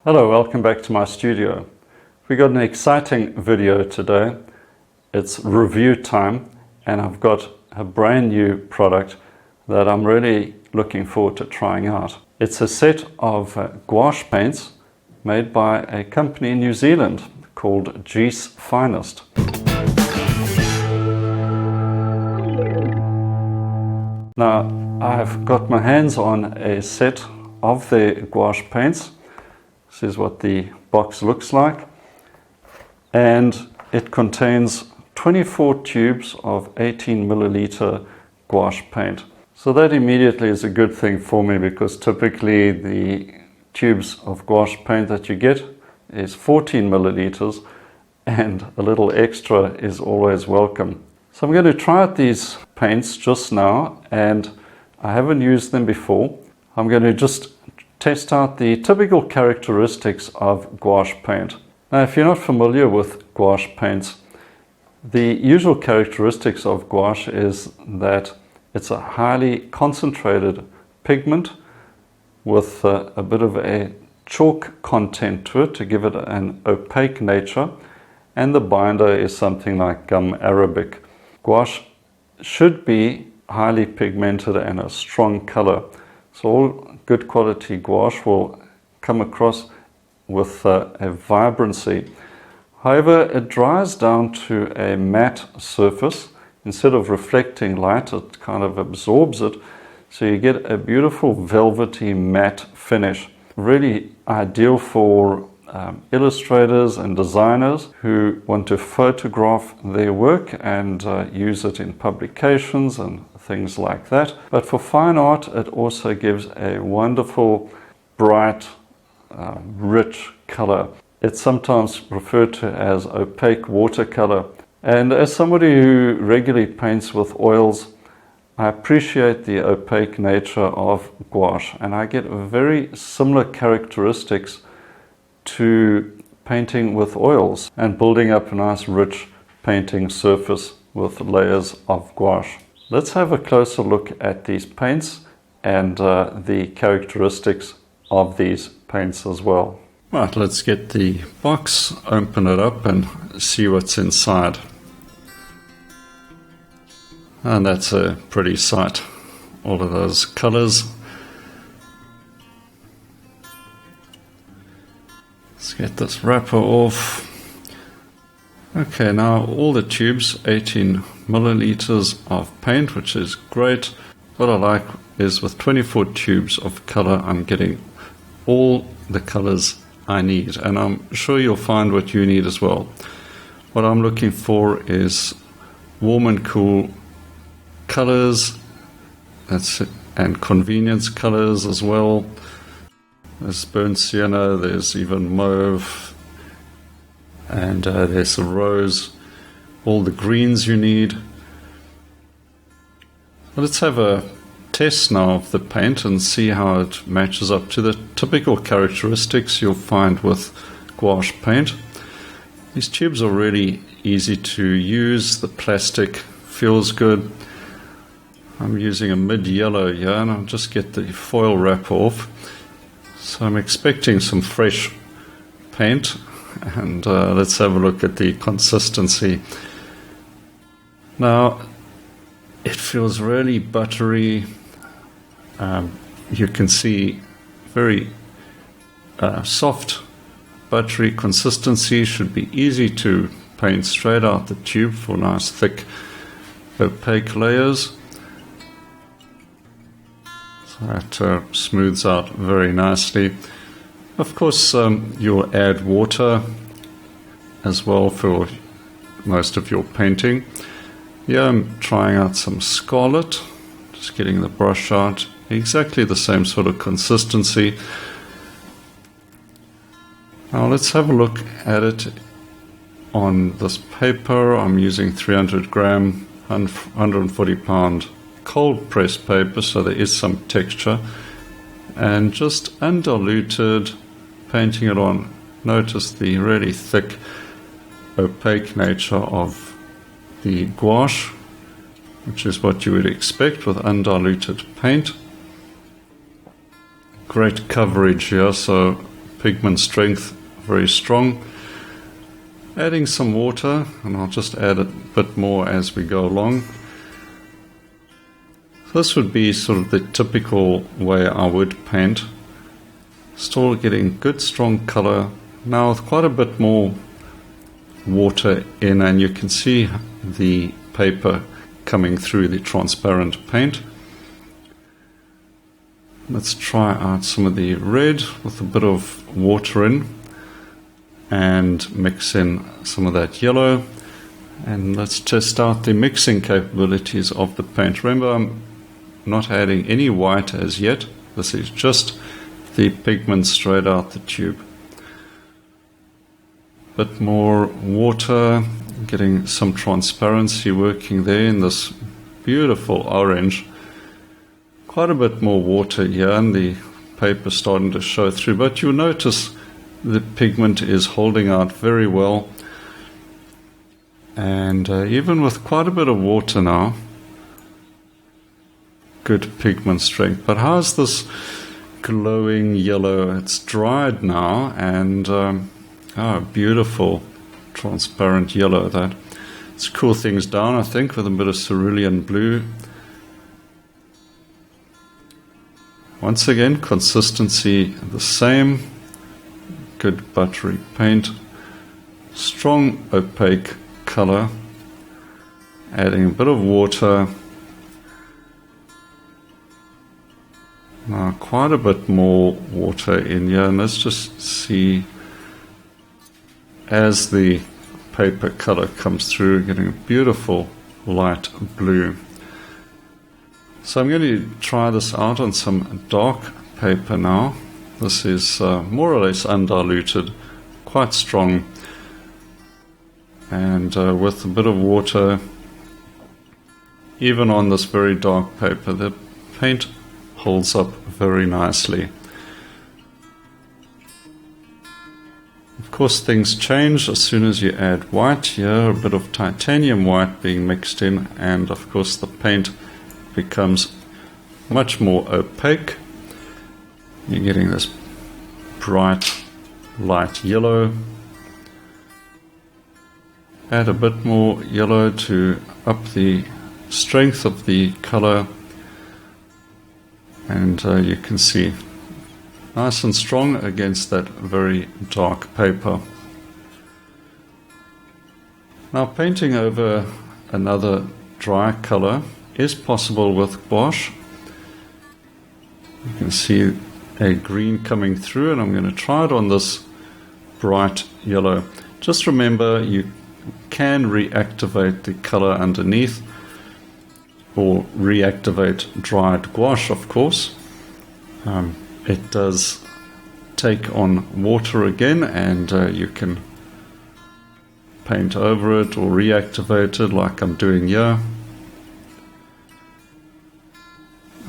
Hello, welcome back to my studio. We got an exciting video today. It's review time and I've got a brand new product that I'm really looking forward to trying out. It's a set of gouache paints made by a company in New Zealand called Jeece Finest. Now, I've got my hands on a set of the gouache paints. This is what the box looks like, and it contains 24 tubes of 18 milliliter gouache paint. So that immediately is a good thing for me, because typically the tubes of gouache paint that you get is 14 milliliters, and a little extra is always welcome. So I'm going to try out these paints just now, and I haven't used them before. I'm going to just test out the typical characteristics of gouache paint. Now, if you're not familiar with gouache paints, the usual characteristics of gouache is that it's a highly concentrated pigment with a bit of a chalk content to it to give it an opaque nature, and the binder is something like gum arabic. Gouache should be highly pigmented and a strong color. So all good quality gouache will come across with a vibrancy. However, it dries down to a matte surface. Instead of reflecting light, it kind of absorbs it. So you get a beautiful velvety matte finish. Really ideal for illustrators and designers who want to photograph their work and use it in publications and things like that. But for fine art, it also gives a wonderful, bright, rich color. It's sometimes referred to as opaque watercolor. And as somebody who regularly paints with oils, I appreciate the opaque nature of gouache, and I get very similar characteristics to painting with oils and building up a nice rich painting surface with layers of gouache. Let's have a closer look at these paints and the characteristics of these paints as well. Right, let's get the box, open it up and see what's inside. And that's a pretty sight, all of those colors. Let's get this wrapper off. Okay, now all the tubes, 18 milliliters of paint, which is great. What I like is with 24 tubes of color, I'm getting all the colors I need, and I'm sure you'll find what you need as well. What I'm looking for is warm and cool colors, and convenience colors as well. There's burnt sienna, there's even mauve, and there's a rose, all the greens you need. Let's have a test now of the paint and see how it matches up to the typical characteristics you'll find with gouache paint. These tubes are really easy to use, the plastic feels good. I'm using a mid-yellow here, and I'll just get the foil wrap off. So I'm expecting some fresh paint, and let's have a look at the consistency. Now, it feels really buttery. You can see very soft, buttery consistency. Should be easy to paint straight out the tube for nice, thick, opaque layers. That smooths out very nicely. Of course, you'll add water as well for most of your painting. Here I'm trying out some scarlet, just getting the brush out. Exactly the same sort of consistency. Now let's have a look at it on this paper. I'm using 300 gram, 140 pound cold pressed paper, so there is some texture, and just undiluted, painting it on. Notice the really thick, opaque nature of the gouache, which is what you would expect with undiluted paint. Great coverage here, so pigment strength very strong. Adding some water, and I'll just add a bit more as we go along. This would be sort of the typical way I would paint. Still getting good strong color, now with quite a bit more water in, and you can see the paper coming through the transparent paint. Let's try out some of the red with a bit of water in and mix in some of that yellow, and let's test out the mixing capabilities of the paint. Remember, I'm not adding any white as yet. This is just the pigment straight out the tube. Bit more water, getting some transparency working there in this beautiful orange. Quite a bit more water here, and the paper starting to show through, but you'll notice the pigment is holding out very well, and even with quite a bit of water now, good pigment strength. But how's this glowing yellow? It's dried now, and beautiful transparent yellow. That let's cool things down, I think, with a bit of cerulean blue. Once again, consistency the same. Good buttery paint, strong opaque color, adding a bit of water. Now quite a bit more water in here, and let's just see as the paper color comes through, getting a beautiful light blue. So I'm going to try this out on some dark paper now. This is more or less undiluted, quite strong, and with a bit of water, even on this very dark paper, the paint holds up very nicely. Of course, things change as soon as you add white here, a bit of titanium white being mixed in, and of course the paint becomes much more opaque. You're getting this bright light yellow. Add a bit more yellow to up the strength of the color, and you can see nice and strong against that very dark paper. Now painting over another dry color is possible with gouache. You can see a green coming through, and I'm going to try it on this bright yellow. Just remember, you can reactivate the color underneath, or reactivate dried gouache, of course. It does take on water again, and you can paint over it or reactivate it like I'm doing here.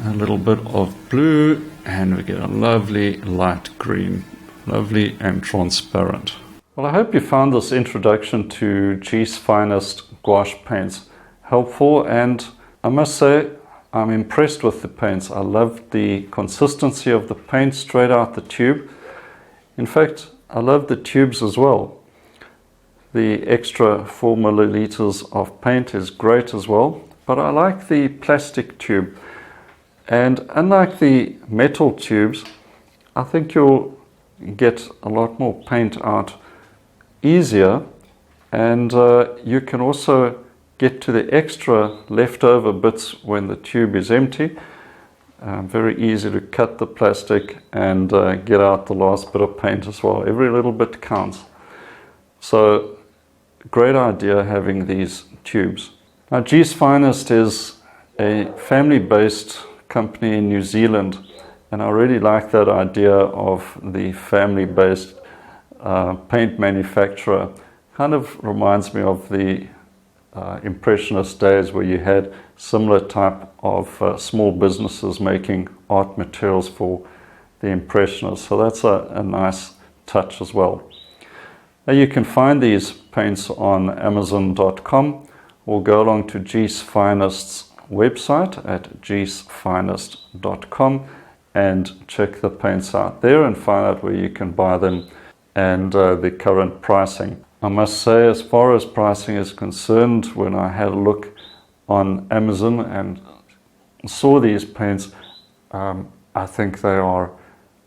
A little bit of blue, and we get a lovely light green, lovely and transparent. Well, I hope you found this introduction to Jeece Finest gouache paints helpful, and I must say I'm impressed with the paints. I love the consistency of the paint straight out the tube. In fact, I love the tubes as well. The extra 4 milliliters of paint is great as well, but I like the plastic tube. And unlike the metal tubes, I think you'll get a lot more paint out easier, and you can also get to the extra leftover bits when the tube is empty. Very easy to cut the plastic and get out the last bit of paint as well. Every little bit counts. So great idea having these tubes. Now Jeece Finest is a family-based company in New Zealand, and I really like that idea of the family-based paint manufacturer. Kind of reminds me of the Impressionist days, where you had similar type of small businesses making art materials for the Impressionists. So that's a nice touch as well. Now you can find these paints on Amazon.com, or go along to Jeece Finest's website at jeecefinest.com, and check the paints out there and find out where you can buy them and the current pricing. I must say, as far as pricing is concerned, when I had a look on Amazon and saw these paints, I think they are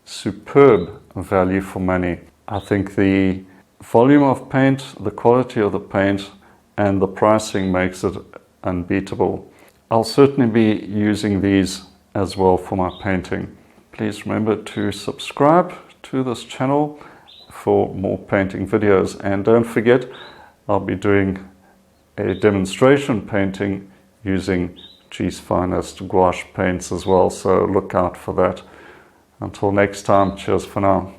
superb value for money. I think the volume of paint, the quality of the paint, and the pricing makes it unbeatable. I'll certainly be using these as well for my painting. Please remember to subscribe to this channel for more painting videos, and don't forget, I'll be doing a demonstration painting using Jeece Finest gouache paints as well, so look out for that. Until next time, cheers for now.